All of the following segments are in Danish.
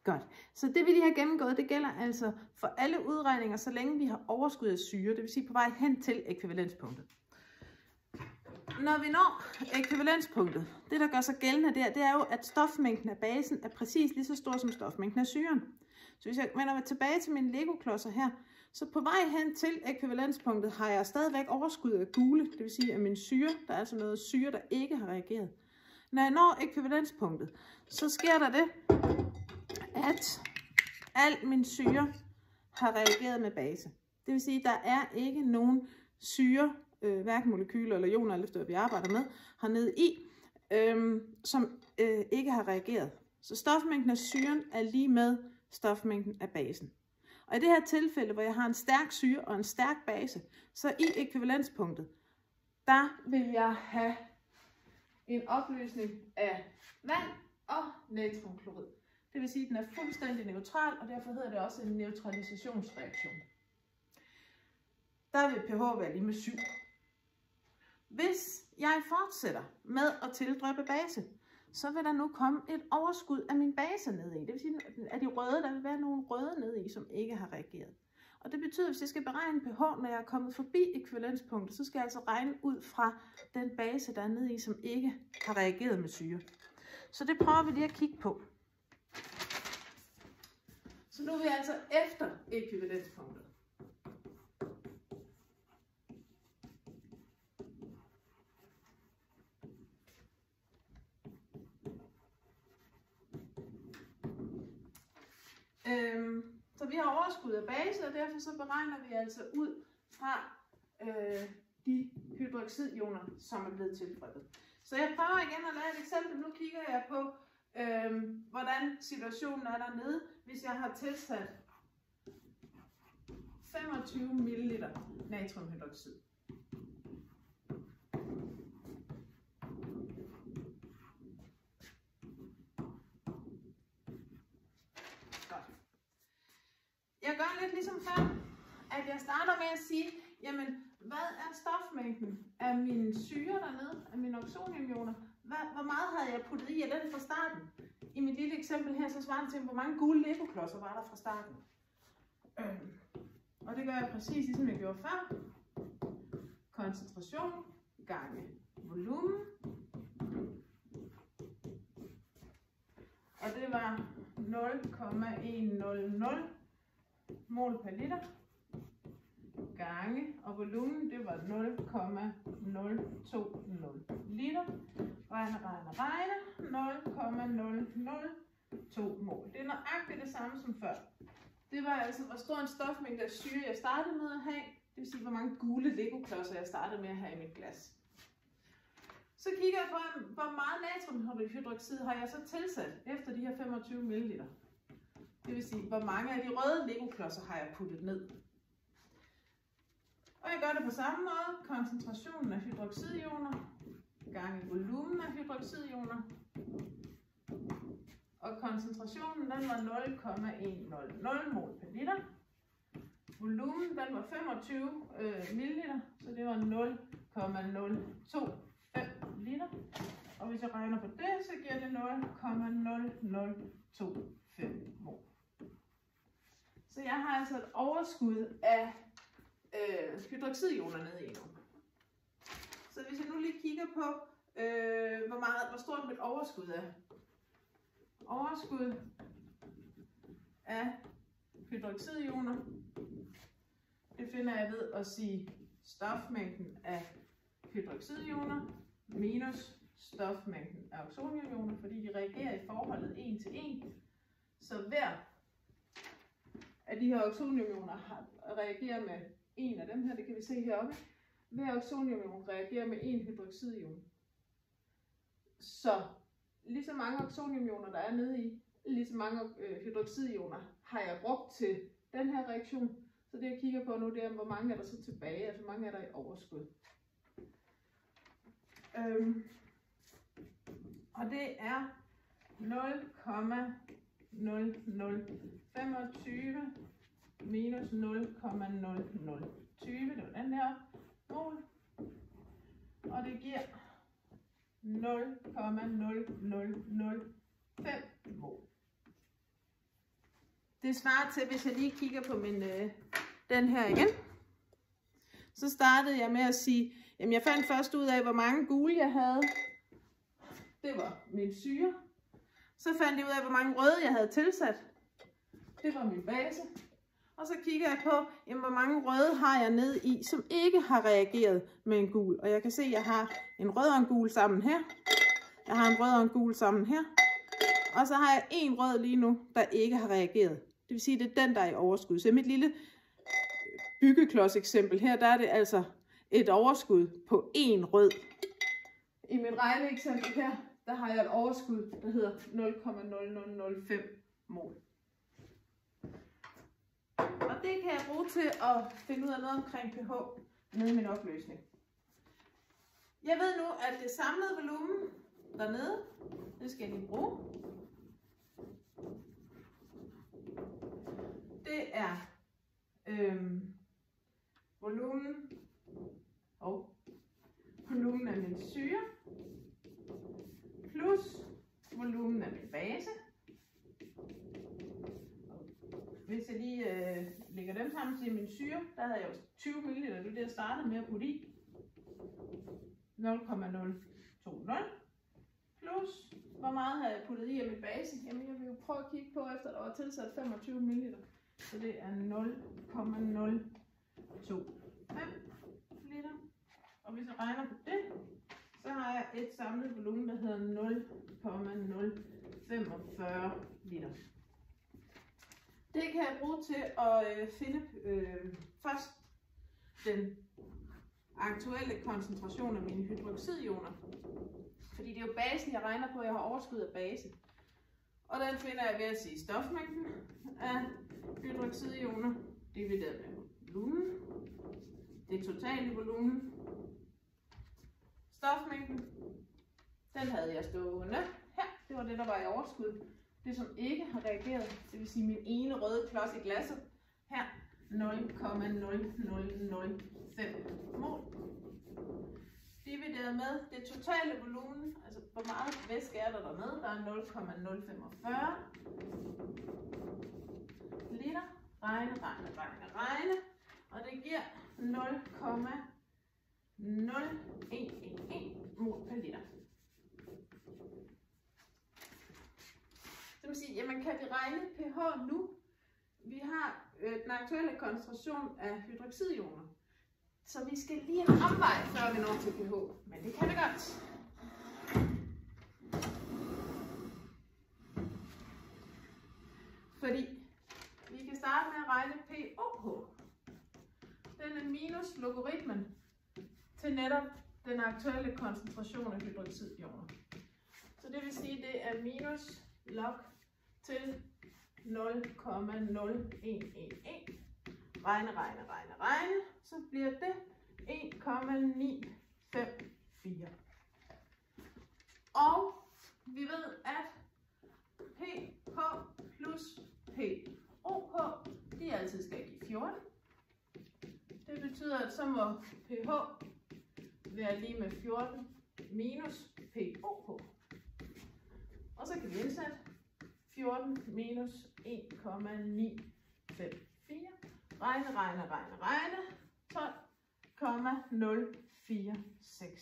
Godt. Så det vi lige har gennemgået, det gælder altså for alle udregninger, så længe vi har overskud af syre, det vil sige på vej hen til ækvivalenspunktet. Når vi når ækvivalenspunktet, det der gør sig gældende der, det er jo, at stofmængden af basen er præcis lige så stor som stofmængden af syren. Så hvis jeg vender tilbage til mine legoklodser her, så på vej hen til ækvivalenspunktet har jeg stadigvæk overskud af gule, det vil sige af min syre. Der er altså noget syre, der ikke har reageret. Når jeg når ækvivalenspunktet, så sker der det, at al min syre har reageret med base. Det vil sige, at der er ikke nogen syre, hverken molekyler eller ioner, eller efter vi arbejder med, hernede i, som ikke har reageret. Så stofmængden af syren er lige med stofmængden af basen. Og i det her tilfælde, hvor jeg har en stærk syre og en stærk base, så i ækvivalenspunktet, der vil jeg have en opløsning af vand og natriumklorid. Det vil sige, at den er fuldstændig neutral, og derfor hedder det også en neutralisationsreaktion. Der vil pH være lige med 7. Hvis jeg fortsætter med at tildryppe base, så vil der nu komme et overskud af min base ned i. Det vil sige, at de røde, der vil være nogle røde ned i, som ikke har reageret. Og det betyder, at hvis jeg skal beregne pH, når jeg er kommet forbi ækvivalenspunktet, så skal jeg altså regne ud fra den base, der er nede i, som ikke har reageret med syre. Så det prøver vi lige at kigge på. Så nu er vi altså efter ækvivalenspunktet. Så vi har overskud af base, og derfor så beregner vi altså ud fra de hydroxidioner, som er blevet tilføjet. Så jeg prøver igen at lave et eksempel. Nu kigger jeg på, hvordan situationen er dernede, hvis jeg har tilsat 25 ml natriumhydroxid. Jeg gør lidt ligesom før, at jeg starter med at sige, jamen, hvad er stofmængden af mine syre dernede, af mine oxoniumioner? Hvor meget havde jeg puttet i af den fra starten? I mit lille eksempel her, så svarer det til, hvor mange gule legoklodser var der fra starten. Og det gør jeg præcis ligesom jeg gjorde før. Koncentration gange volumen. Og det var 0,100 mol per liter gange, og volumen det var 0,020 liter. Regner, 0,002 mål. Det er nøjagtigt det samme som før. Det var altså, hvor stor en stofmængde af syre jeg startede med at have. Det vil sige, hvor mange gule legoklodser jeg startede med at have i mit glas. Så kigger jeg på, hvor meget natriumhydroxid har jeg så tilsat efter de her 25 ml. Det vil sige, hvor mange af de røde legoklodser har jeg puttet ned. Og jeg gør det på samme måde. Koncentrationen af hydroxidioner gange volumen af hydroxidioner. Og koncentrationen den var 0,100 mol per liter. Volumen den var 25 ml, så det var 0,025 liter. Og hvis jeg regner på det, så giver det 0,0025 mol. Så jeg har altså et overskud af hydroxidioner nede i nu. Så hvis jeg nu lige kigger på, hvor stort mit overskud er. Overskud af hydroxidioner, det finder jeg ved at sige stofmængden af hydroxidioner minus stofmængden af oxoniumioner, fordi de reagerer i forholdet 1 til 1. Så hver af de her oxoniumioner reagerer med en af dem her, det kan vi se heroppe. Hver oxoniumion reagerer med en hydroxidion. Så lige så mange oxoniumioner der er nede i, lige så mange hydroxidioner har jeg brugt til den her reaktion. Så det jeg kigger på nu, det er, hvor mange er der så tilbage, altså hvor mange er der i overskud. Og det er 0,0025 minus 0,0020, det var den her mol. Og det giver 0,0005 mol. Det svarer til, hvis jeg lige kigger på min, den her igen. Så startede jeg med at sige, jamen jeg fandt først ud af, hvor mange gule jeg havde. Det var min syre. Så fandt jeg ud af, hvor mange røde jeg havde tilsat. Det var min base. Og så kigger jeg på, jamen, hvor mange røde har jeg nede i, som ikke har reageret med en gul. Og jeg kan se, at jeg har en rød og en gul sammen her. Jeg har en rød og en gul sammen her. Og så har jeg en rød lige nu, der ikke har reageret. Det vil sige, at det er den, der er i overskud. Så i mit lille byggeklods eksempel her, der er det altså et overskud på en rød. I mit regneeksempel her, der har jeg et overskud, der hedder 0,0005 mol. Og det kan jeg bruge til at finde ud af noget omkring pH nede i min opløsning. Jeg ved nu, at det samlede volumen dernede, det skal jeg lige bruge. Det er volumen af min syre plus volumen af min base. Hvis jeg lige lægger dem sammen til min syre, der havde jeg jo 20 ml, det er det, jeg startede med at putte i. 0,020 plus, hvor meget har jeg puttet i af min base? Jamen jeg vil jo prøve at kigge på, efter der var tilsat 25 ml. Så det er 0,025 liter. Og hvis jeg regner på det, så har jeg et samlet volumen, der hedder 0,045 liter. Det kan jeg bruge til at finde først den aktuelle koncentration af mine hydroxidioner. Fordi det er jo basen, jeg regner på, jeg har overskud af base. Og den finder jeg ved at sige stofmængden af hydroxidioner divideret med volumen. Det totale volumen. Stofmængden, den havde jeg stående her. Det var det, der var i overskud. Det, som ikke har reageret, det vil sige min ene røde klods i glasset, her 0,0005 mol. Divideret med det totale volumen, altså hvor meget væske er der dernede, der er 0,045 liter. Regne. Og det giver 0,0111 mol per liter. Det vil sige, jamen kan vi regne pH nu? Vi har den aktuelle koncentration af hydroxidioner. Så vi skal lige en omvej, før vi når til pH. Men det kan vi godt. Fordi vi kan starte med at regne pOH. Den er minus logaritmen til netop den aktuelle koncentration af hydroxidioner. Så det vil sige, at det er minus log til 0,0111. Regne. Så bliver det 1,954. Og vi ved, at pH plus pOH, de altid skal give 14. Det betyder, at så må pH være lige med 14 minus pOH. Og så kan vi indsætte 14 minus 1,954. Regne. 12,046.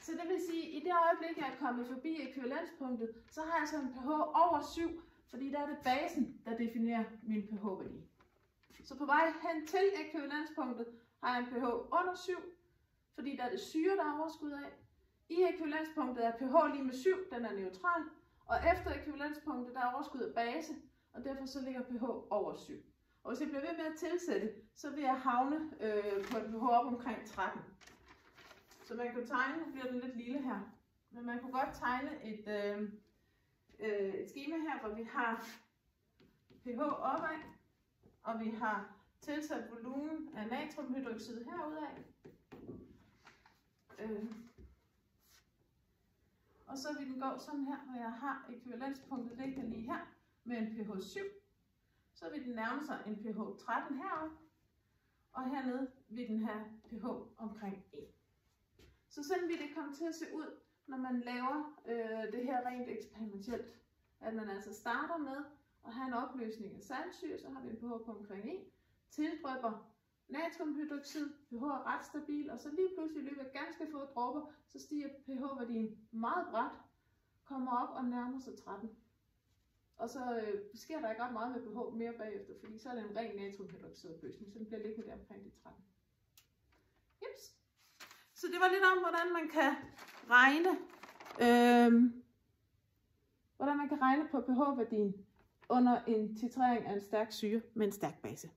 Så det vil sige, at i det øjeblik, jeg er kommet forbi ekvivalenspunktet, så har jeg så en pH over 7, fordi der er det basen, der definerer min pH-værdi. Så på vej hen til ekvivalenspunktet har jeg en pH under 7, fordi der er det syre, der er overskud af. I ekvivalenspunktet er pH lige med 7, den er neutral. Og efter ekvivalenspunktet, der er overskud af base, og derfor så ligger pH over 7. Og hvis jeg bliver ved med at tilsætte, så vil jeg havne på en pH op omkring 13. Så man kan tegne, nu bliver den lidt lille her, men man kunne godt tegne et skema her, hvor vi har pH opad, og vi har tilsat volumen af natriumhydroxid herudaf. Og så vil den gå sådan her, hvor jeg har ekvivalenspunktet liggende lige her med en pH 7. Så vil den nærme sig en pH 13 heroppe, og hernede vil den have pH omkring 1. Så sådan vil det komme til at se ud, når man laver det her rent eksperimentelt. At man altså starter med og have en opløsning af saltsyre, så har vi en pH på omkring 1. Tildrypper natriumhydroxid, pH er ret stabil, og så lige pludselig i løbet af ganske få dråber, så stiger pH-værdien meget brat, kommer op og nærmer sig 13. Og så sker der ikke ret meget med pH mere bagefter, fordi så er det en ren natriumhydroxidopløsning, så den bliver liggende der omkring de 13. Jeps. Så det var lidt om, hvordan man kan regne, på pH-værdien under en titrering af en stærk syre med en stærk base.